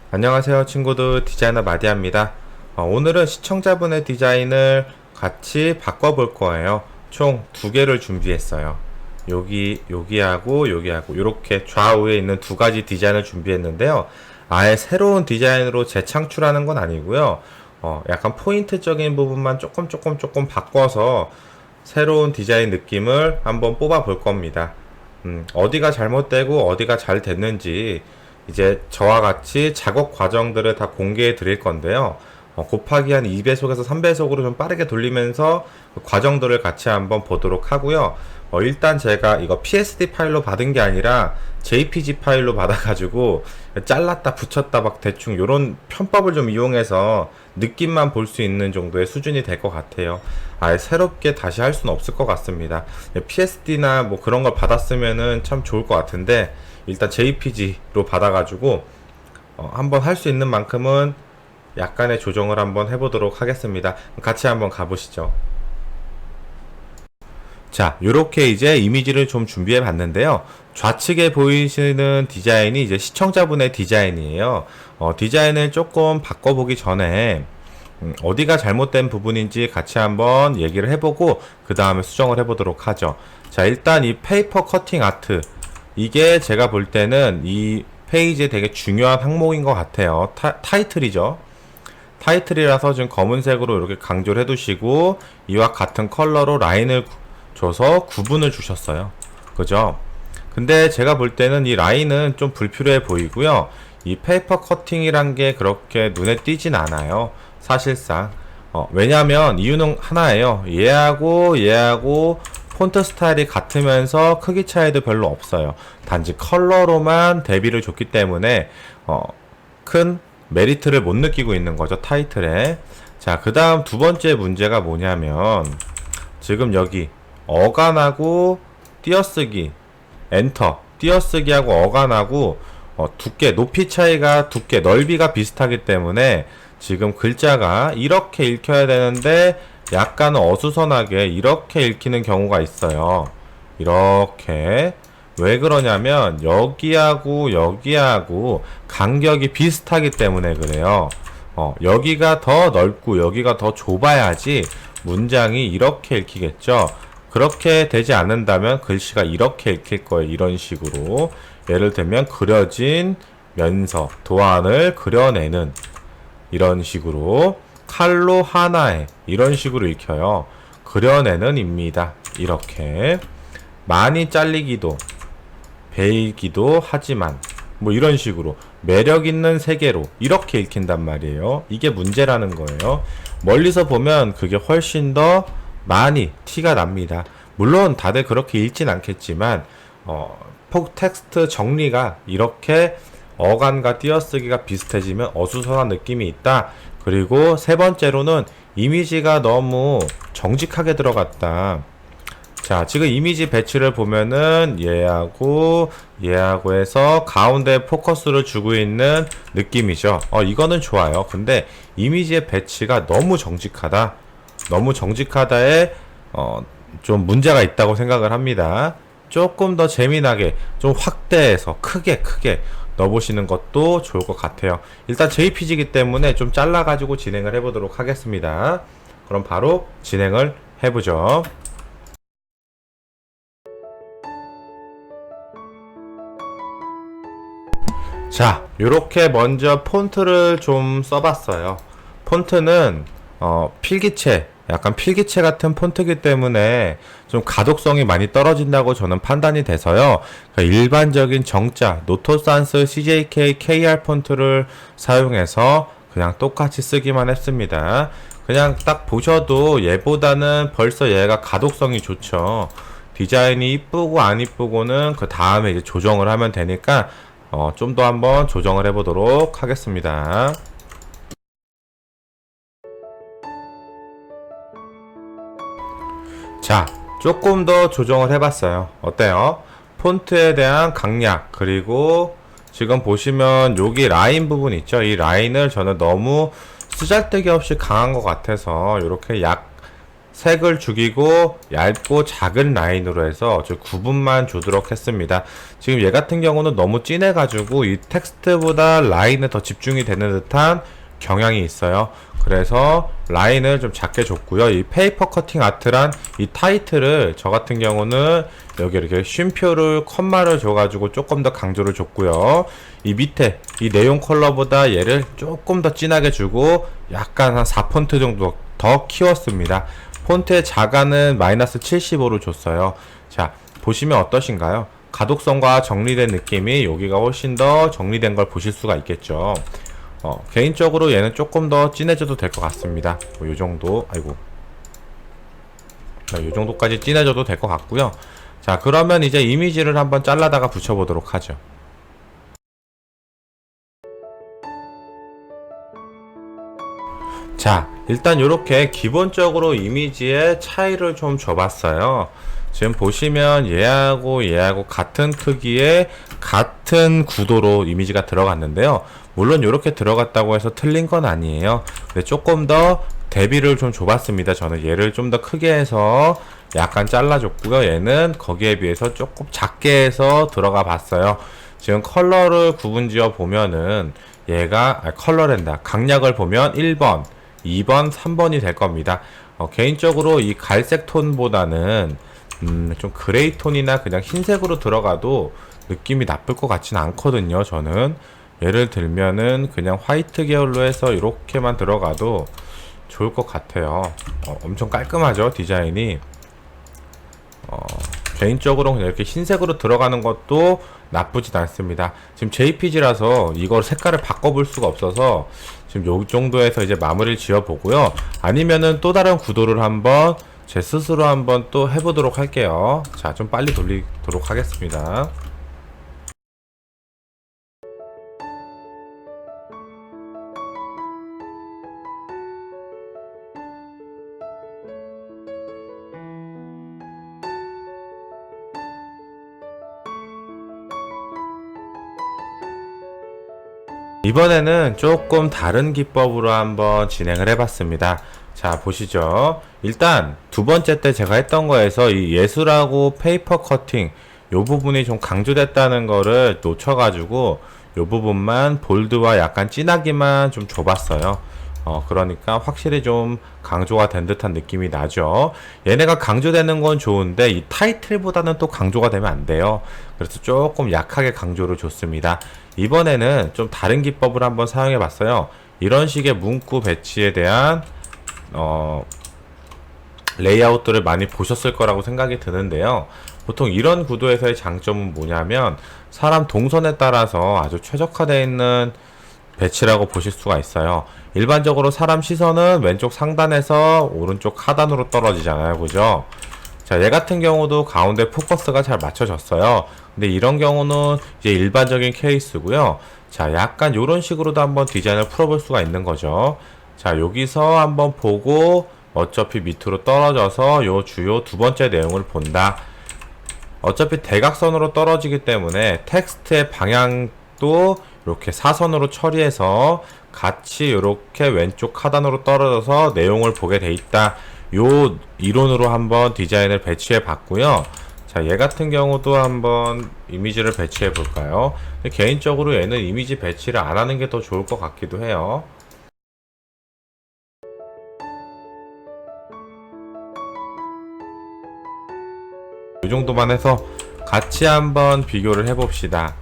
안녕하세요 친구들, 디자이너 마디아입니다. 오늘은 시청자분의 디자인을 같이 바꿔볼 거예요. 총 두 개를 준비했어요. 여기하고 여기하고 이렇게 좌우에 있는 두 가지 디자인을 준비했는데요. 아예 새로운 디자인으로 재창출하는 건 아니고요. 약간 포인트적인 부분만 조금 바꿔서 새로운 디자인 느낌을 한번 뽑아 볼 겁니다. 어디가 잘못되고 어디가 잘 됐는지 이제 저와 같이 작업 과정들을 다 공개해 드릴 건데요. 곱하기 한 2배속에서 3배속으로 좀 빠르게 돌리면서 그 과정들을 같이 한번 보도록 하고요. 일단 제가 이거 PSD 파일로 받은 게 아니라 JPG 파일로 받아가지고 잘랐다 붙였다 막 대충 요런 편법을 좀 이용해서 느낌만 볼 수 있는 정도의 수준이 될 것 같아요. 아예 새롭게 다시 할 수는 없을 것 같습니다. PSD나 뭐 그런 걸 받았으면은 참 좋을 것 같은데 일단 JPG로 받아가지고 한번 할 수 있는 만큼은 약간의 조정을 한번 해보도록 하겠습니다. 같이 한번 가보시죠. 자, 요렇게 이제 이미지를 좀 준비해 봤는데요. 좌측에 보이시는 디자인이 이제 시청자분의 디자인이에요. 디자인을 조금 바꿔보기 전에 어디가 잘못된 부분인지 같이 한번 얘기를 해보고 그 다음에 수정을 해보도록 하죠. 자, 일단 이 페이퍼 커팅 아트, 이게 제가 볼 때는 이 페이지에 되게 중요한 항목인 것 같아요. 타이틀이죠. 타이틀이라서 지금 검은색으로 이렇게 강조를 해두시고 이와 같은 컬러로 라인을 줘서 구분을 주셨어요. 그죠? 근데 제가 볼 때는 이 라인은 좀 불필요해 보이고요. 이 페이퍼 커팅이란 게 그렇게 눈에 띄진 않아요. 사실상. 왜냐면 이유는 하나예요. 얘하고 폰트 스타일이 같으면서 크기 차이도 별로 없어요. 단지 컬러로만 대비를 줬기 때문에 큰 메리트를 못 느끼고 있는 거죠, 타이틀에. 자, 그 다음 두 번째 문제가 뭐냐면 지금 여기 어간하고 띄어쓰기 엔터, 띄어쓰기하고 어간하고 두께, 높이 차이가 두께, 넓이가 비슷하기 때문에 지금 글자가 이렇게 읽혀야 되는데 약간 어수선하게 이렇게 읽히는 경우가 있어요. 이렇게. 왜 그러냐면 여기하고 간격이 비슷하기 때문에 그래요. 여기가 더 넓고 여기가 더 좁아야지 문장이 이렇게 읽히겠죠. 그렇게 되지 않는다면 글씨가 이렇게 읽힐 거예요. 이런 식으로. 예를 들면 그려진 면서, 도안을 그려내는, 이런 식으로 칼로 하나에, 이런 식으로 읽혀요. 그려내는 입니다. 이렇게. 많이 잘리기도, 베이기도 하지만, 뭐 이런 식으로 매력 있는 세계로 이렇게 읽힌단 말이에요. 이게 문제라는 거예요. 멀리서 보면 그게 훨씬 더 많이 티가 납니다. 물론 다들 그렇게 읽진 않겠지만 텍스트 정리가 이렇게 어간과 띄어쓰기가 비슷해지면 어수선한 느낌이 있다. 그리고 세 번째로는 이미지가 너무 정직하게 들어갔다. 자, 지금 이미지 배치를 보면은 얘하고 해서 가운데 포커스를 주고 있는 느낌이죠. 이거는 좋아요. 근데 이미지의 배치가 너무 정직하다. 너무 정직하다에 좀 문제가 있다고 생각을 합니다. 조금 더 재미나게 좀 확대해서 크게 넣어보시는 것도 좋을 것 같아요. 일단 JPG이기 때문에 좀 잘라가지고 진행을 해보도록 하겠습니다. 그럼 바로 진행을 해보죠. 자, 요렇게 먼저 폰트를 좀 써봤어요. 폰트는 필기체, 약간 필기체 같은 폰트이기 때문에 좀 가독성이 많이 떨어진다고 저는 판단이 돼서요. 그러니까 일반적인 정자, 노토산스 CJK KR 폰트를 사용해서 그냥 똑같이 쓰기만 했습니다. 그냥 딱 보셔도 얘보다는 벌써 얘가 가독성이 좋죠. 디자인이 이쁘고 안 이쁘고는 그 다음에 이제 조정을 하면 되니까 좀 더 한번 조정을 해보도록 하겠습니다. 자, 조금 더 조정을 해봤어요. 어때요? 폰트에 대한 강약, 그리고 지금 보시면 여기 라인 부분 있죠? 이 라인을 저는 너무 쓰잘데기 없이 강한 것 같아서 이렇게 약 색을 죽이고 얇고 작은 라인으로 해서 저 구분만 주도록 했습니다. 지금 얘 같은 경우는 너무 진해가지고 이 텍스트보다 라인에 더 집중이 되는 듯한 경향이 있어요. 그래서 라인을 좀 작게 줬고요. 이 페이퍼 커팅 아트란 이 타이틀을 저 같은 경우는 여기 이렇게 쉼표를 컴마를 줘가지고 조금 더 강조를 줬고요. 이 밑에 이 내용 컬러보다 얘를 조금 더 진하게 주고 약간 한 4폰트 정도 더 키웠습니다. 폰트의 자가는 마이너스 75로 줬어요. 자, 보시면 어떠신가요? 가독성과 정리된 느낌이 여기가 훨씬 더 정리된 걸 보실 수가 있겠죠. 개인적으로 얘는 조금 더 진해져도 될 것 같습니다. 요 정도, 아이고. 요 정도까지 진해져도 될 것 같고요. 자, 그러면 이제 이미지를 한번 잘라다가 붙여보도록 하죠. 자, 일단 이렇게 기본적으로 이미지의 차이를 좀 줘봤어요. 지금 보시면 얘하고 같은 크기의 같은 구도로 이미지가 들어갔는데요. 물론 이렇게 들어갔다고 해서 틀린 건 아니에요. 근데 조금 더 대비를 좀 줘봤습니다. 저는 얘를 좀 더 크게 해서 약간 잘라줬고요. 얘는 거기에 비해서 조금 작게 해서 들어가 봤어요. 지금 컬러를 구분지어 보면은 얘가 컬러랜다. 강약을 보면 1번, 2번, 3번이 될 겁니다. 개인적으로 이 갈색 톤보다는 좀 그레이 톤이나 그냥 흰색으로 들어가도 느낌이 나쁠 것 같진 않거든요. 저는 예를 들면은 그냥 화이트 계열로 해서 이렇게만 들어가도 좋을 것 같아요. 엄청 깔끔하죠, 디자인이. 개인적으로 그냥 이렇게 흰색으로 들어가는 것도 나쁘진 않습니다. 지금 JPG라서 이걸 색깔을 바꿔볼 수가 없어서 지금 요 정도에서 이제 마무리를 지어 보고요. 아니면은 또 다른 구도를 한번 제 스스로 한번 또 해보도록 할게요. 자, 좀 빨리 돌리도록 하겠습니다. 이번에는 조금 다른 기법으로 한번 진행을 해봤습니다. 자, 보시죠. 일단 두 번째 때 제가 했던 거에서 이 예술하고 페이퍼 커팅 요 부분이 좀 강조됐다는 거를 놓쳐가지고 요 부분만 볼드와 약간 진하기만 좀 줘봤어요. 그러니까 확실히 좀 강조가 된 듯한 느낌이 나죠. 얘네가 강조되는 건 좋은데 이 타이틀보다는 또 강조가 되면 안 돼요. 그래서 조금 약하게 강조를 줬습니다. 이번에는 좀 다른 기법을 한번 사용해 봤어요. 이런 식의 문구 배치에 대한 레이아웃들을 많이 보셨을 거라고 생각이 드는데요. 보통 이런 구도에서의 장점은 뭐냐면 사람 동선에 따라서 아주 최적화되어 있는 배치라고 보실 수가 있어요. 일반적으로 사람 시선은 왼쪽 상단에서 오른쪽 하단으로 떨어지잖아요. 그죠? 자, 얘 같은 경우도 가운데 포커스가 잘 맞춰졌어요. 근데 이런 경우는 이제 일반적인 케이스고요. 자, 약간 이런 식으로도 한번 디자인을 풀어볼 수가 있는 거죠. 자, 여기서 한번 보고 어차피 밑으로 떨어져서 요 주요 두 번째 내용을 본다. 어차피 대각선으로 떨어지기 때문에 텍스트의 방향도 이렇게 사선으로 처리해서 같이 이렇게 왼쪽 하단으로 떨어져서 내용을 보게 돼 있다. 요 이론으로 한번 디자인을 배치해 봤고요. 자, 얘 같은 경우도 한번 이미지를 배치해 볼까요? 개인적으로 얘는 이미지 배치를 안 하는 게 더 좋을 것 같기도 해요. 이 정도만 해서 같이 한번 비교를 해봅시다.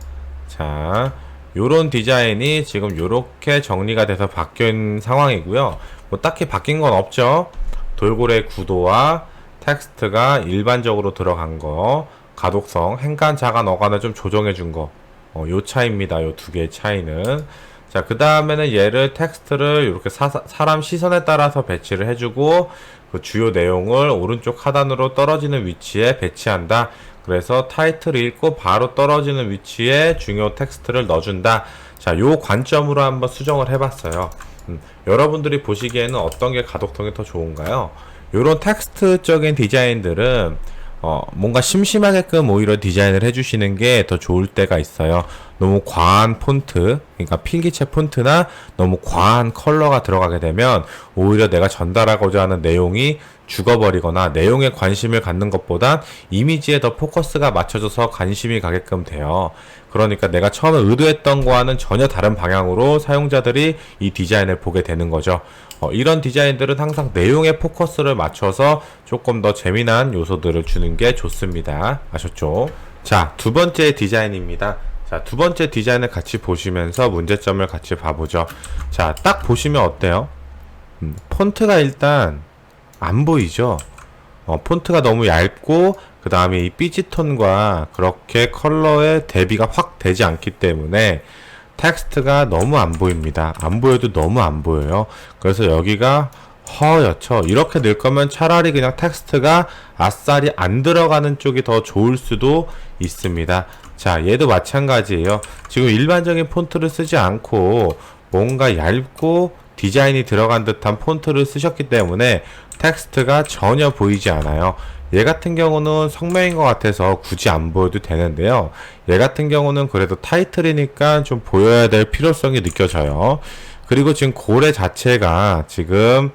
자, 요런 디자인이 지금 요렇게 정리가 돼서 바뀐 상황이고요. 뭐 딱히 바뀐 건 없죠. 돌고래 구도와 텍스트가 일반적으로 들어간 거, 가독성, 행간, 자간, 어간을 좀 조정해 준 거, 요 차이입니다. 요 두 개의 차이는. 자, 그 다음에는 얘를 텍스트를 이렇게 사람 시선에 따라서 배치를 해주고 그 주요 내용을 오른쪽 하단으로 떨어지는 위치에 배치한다. 그래서 타이틀을 읽고 바로 떨어지는 위치에 중요 텍스트를 넣어준다. 자, 요 관점으로 한번 수정을 해봤어요. 여러분들이 보시기에는 어떤 게 가독성이 더 좋은가요? 요런 텍스트적인 디자인들은 뭔가 심심하게끔 오히려 디자인을 해주시는 게 더 좋을 때가 있어요. 너무 과한 폰트, 그러니까 필기체 폰트나 너무 과한 컬러가 들어가게 되면 오히려 내가 전달하고자 하는 내용이 죽어버리거나 내용에 관심을 갖는 것보단 이미지에 더 포커스가 맞춰져서 관심이 가게끔 돼요. 그러니까 내가 처음에 의도했던 거와는 전혀 다른 방향으로 사용자들이 이 디자인을 보게 되는 거죠. 이런 디자인들은 항상 내용에 포커스를 맞춰서 조금 더 재미난 요소들을 주는 게 좋습니다. 아셨죠? 자, 두 번째 디자인입니다. 자, 두 번째 디자인을 같이 보시면서 문제점을 같이 봐보죠. 자, 딱 보시면 어때요? 폰트가 일단 안 보이죠? 폰트가 너무 얇고 그 다음에 이 삐지톤과 그렇게 컬러의 대비가 확 되지 않기 때문에 텍스트가 너무 안 보입니다. 안 보여도 너무 안 보여요. 그래서 여기가 허옇죠. 이렇게 낼 거면 차라리 그냥 텍스트가 아싸리 안 들어가는 쪽이 더 좋을 수도 있습니다. 자, 얘도 마찬가지예요. 지금 일반적인 폰트를 쓰지 않고 뭔가 얇고 디자인이 들어간 듯한 폰트를 쓰셨기 때문에 텍스트가 전혀 보이지 않아요. 얘 같은 경우는 성명인 것 같아서 굳이 안 보여도 되는데요. 얘 같은 경우는 그래도 타이틀이니까 좀 보여야 될 필요성이 느껴져요. 그리고 지금 고래 자체가 지금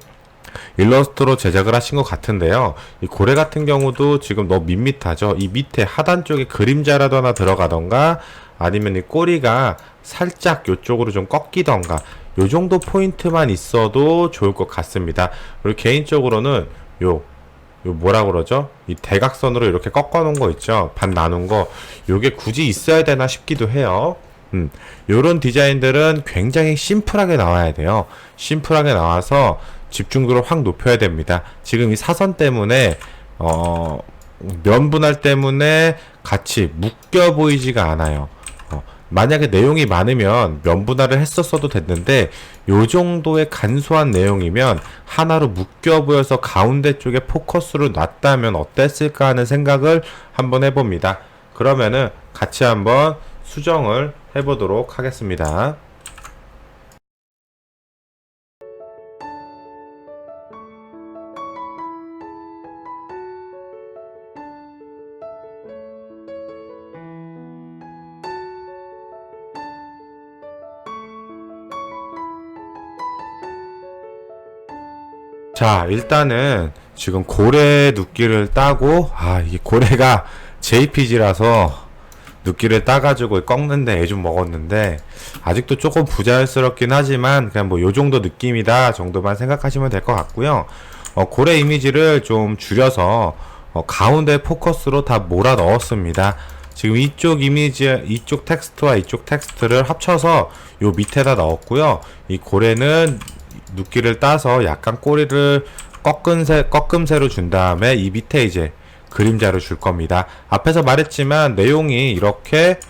일러스트로 제작을 하신 것 같은데요. 이 고래 같은 경우도 지금 너무 밋밋하죠. 이 밑에 하단 쪽에 그림자라도 하나 들어가던가 아니면 이 꼬리가 살짝 이쪽으로 좀 꺾이던가 요 정도 포인트만 있어도 좋을 것 같습니다. 그리고 개인적으로는 요 뭐라 그러죠? 이 대각선으로 이렇게 꺾어 놓은 거 있죠? 반 나눈 거. 요게 굳이 있어야 되나 싶기도 해요. 요런 디자인들은 굉장히 심플하게 나와야 돼요. 심플하게 나와서 집중도를 확 높여야 됩니다. 지금 이 사선 때문에 면 분할 때문에 같이 묶여 보이지가 않아요. 만약에 내용이 많으면 면 분할을 했었어도 됐는데 요 정도의 간소한 내용이면 하나로 묶여 보여서 가운데 쪽에 포커스를 놨다면 어땠을까 하는 생각을 한번 해봅니다. 그러면은 같이 한번 수정을 해보도록 하겠습니다. 자, 일단은 지금 고래 눕기를 따고, 이게 고래가 JPG라서 눕기를 따가지고 꺾는데 애 좀 먹었는데, 아직도 조금 부자연스럽긴 하지만, 그냥 뭐 요 정도 느낌이다 정도만 생각하시면 될 것 같고요. 고래 이미지를 좀 줄여서, 가운데 포커스로 다 몰아 넣었습니다. 지금 이쪽 이미지, 이쪽 텍스트와 이쪽 텍스트를 합쳐서 요 밑에다 넣었고요. 이 고래는 눕기를 따서 약간 꼬리를 꺾음새로 준 다음에 이 밑에 이제 그림자를 줄 겁니다. 앞에서 말했지만 내용이 이렇게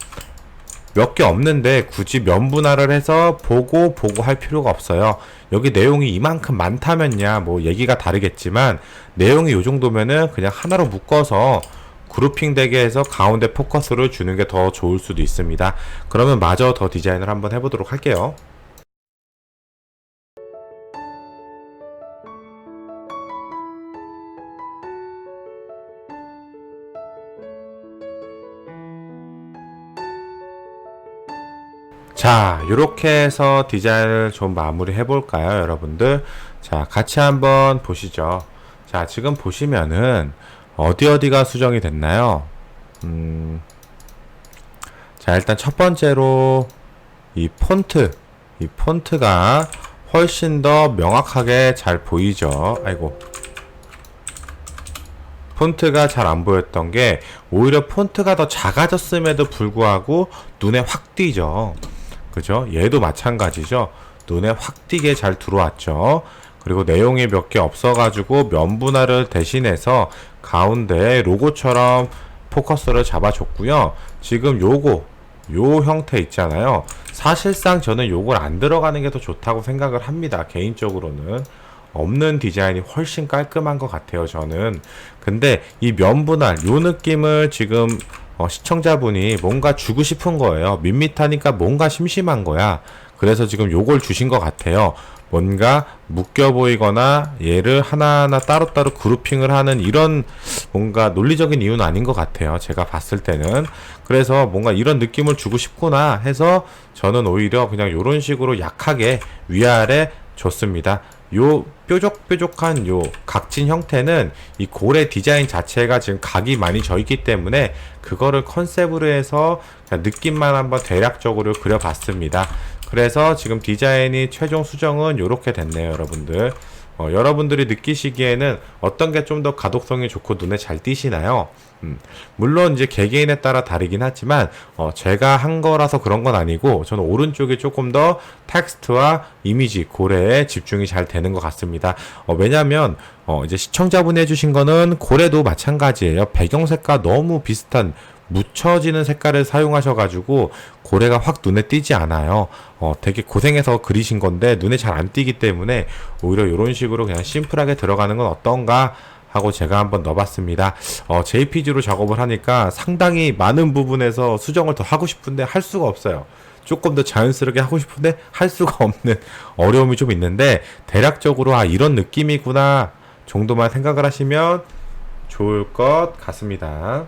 몇 개 없는데 굳이 면 분할을 해서 보고 할 필요가 없어요. 여기 내용이 이만큼 많다면야 뭐 얘기가 다르겠지만 내용이 요 정도면은 그냥 하나로 묶어서 그룹핑 되게 해서 가운데 포커스를 주는 게 더 좋을 수도 있습니다. 그러면 마저 더 디자인을 한번 해보도록 할게요. 자, 요렇게 해서 디자인을 좀 마무리 해볼까요, 여러분들? 자, 같이 한번 보시죠. 자, 지금 보시면은 어디가 수정이 됐나요? 자, 일단 첫 번째로 이 폰트가 훨씬 더 명확하게 잘 보이죠. 아이고. 폰트가 잘 안 보였던 게 오히려 폰트가 더 작아졌음에도 불구하고 눈에 확 띄죠. 그죠? 얘도 마찬가지죠. 눈에 확 띄게 잘 들어왔죠. 그리고 내용이 몇 개 없어가지고 면 분할을 대신해서 가운데 로고처럼 포커스를 잡아줬고요. 지금 요 형태 있잖아요. 사실상 저는 요걸 안 들어가는 게 더 좋다고 생각을 합니다. 개인적으로는. 없는 디자인이 훨씬 깔끔한 것 같아요, 저는. 근데 이 면 분할, 요 느낌을 지금 시청자분이 뭔가 주고 싶은 거예요. 밋밋하니까 뭔가 심심한 거야. 그래서 지금 요걸 주신 것 같아요. 뭔가 묶여 보이거나 얘를 하나하나 따로따로 그룹핑을 하는 이런 뭔가 논리적인 이유는 아닌 것 같아요. 제가 봤을 때는. 그래서 뭔가 이런 느낌을 주고 싶구나 해서 저는 오히려 그냥 요런 식으로 약하게 위아래 줬습니다. 요 뾰족뾰족한 요 각진 형태는 이 고래 디자인 자체가 지금 각이 많이 져 있기 때문에 그거를 컨셉으로 해서 그냥 느낌만 한번 대략적으로 그려봤습니다. 그래서 지금 디자인이 최종 수정은 요렇게 됐네요, 여러분들. 여러분들이 느끼시기에는 어떤 게 좀 더 가독성이 좋고 눈에 잘 띄시나요? 물론 이제 개개인에 따라 다르긴 하지만 제가 한 거라서 그런 건 아니고 저는 오른쪽이 조금 더 텍스트와 이미지 고래에 집중이 잘 되는 것 같습니다. 왜냐면 이제 시청자분이 해주신 거는 고래도 마찬가지예요. 배경색과 너무 비슷한 묻혀지는 색깔을 사용하셔가지고 고래가 확 눈에 띄지 않아요. 되게 고생해서 그리신 건데 눈에 잘 안 띄기 때문에 오히려 이런 식으로 그냥 심플하게 들어가는 건 어떤가 하고 제가 한번 넣어봤습니다. JPG로 작업을 하니까 상당히 많은 부분에서 수정을 더 하고 싶은데 할 수가 없어요. 조금 더 자연스럽게 하고 싶은데 할 수가 없는 어려움이 좀 있는데 대략적으로 이런 느낌이구나 정도만 생각을 하시면 좋을 것 같습니다.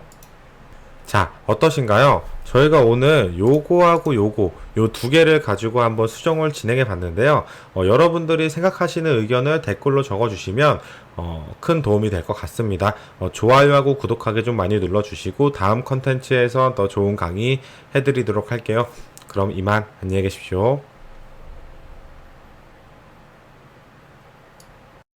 자, 어떠신가요? 저희가 오늘 요거하고 요거 요 두 개를 가지고 한번 수정을 진행해 봤는데요. 여러분들이 생각하시는 의견을 댓글로 적어주시면 큰 도움이 될 것 같습니다. 좋아요하고 구독하기 좀 많이 눌러주시고 다음 컨텐츠에서 더 좋은 강의 해드리도록 할게요. 그럼 이만 안녕히 계십시오.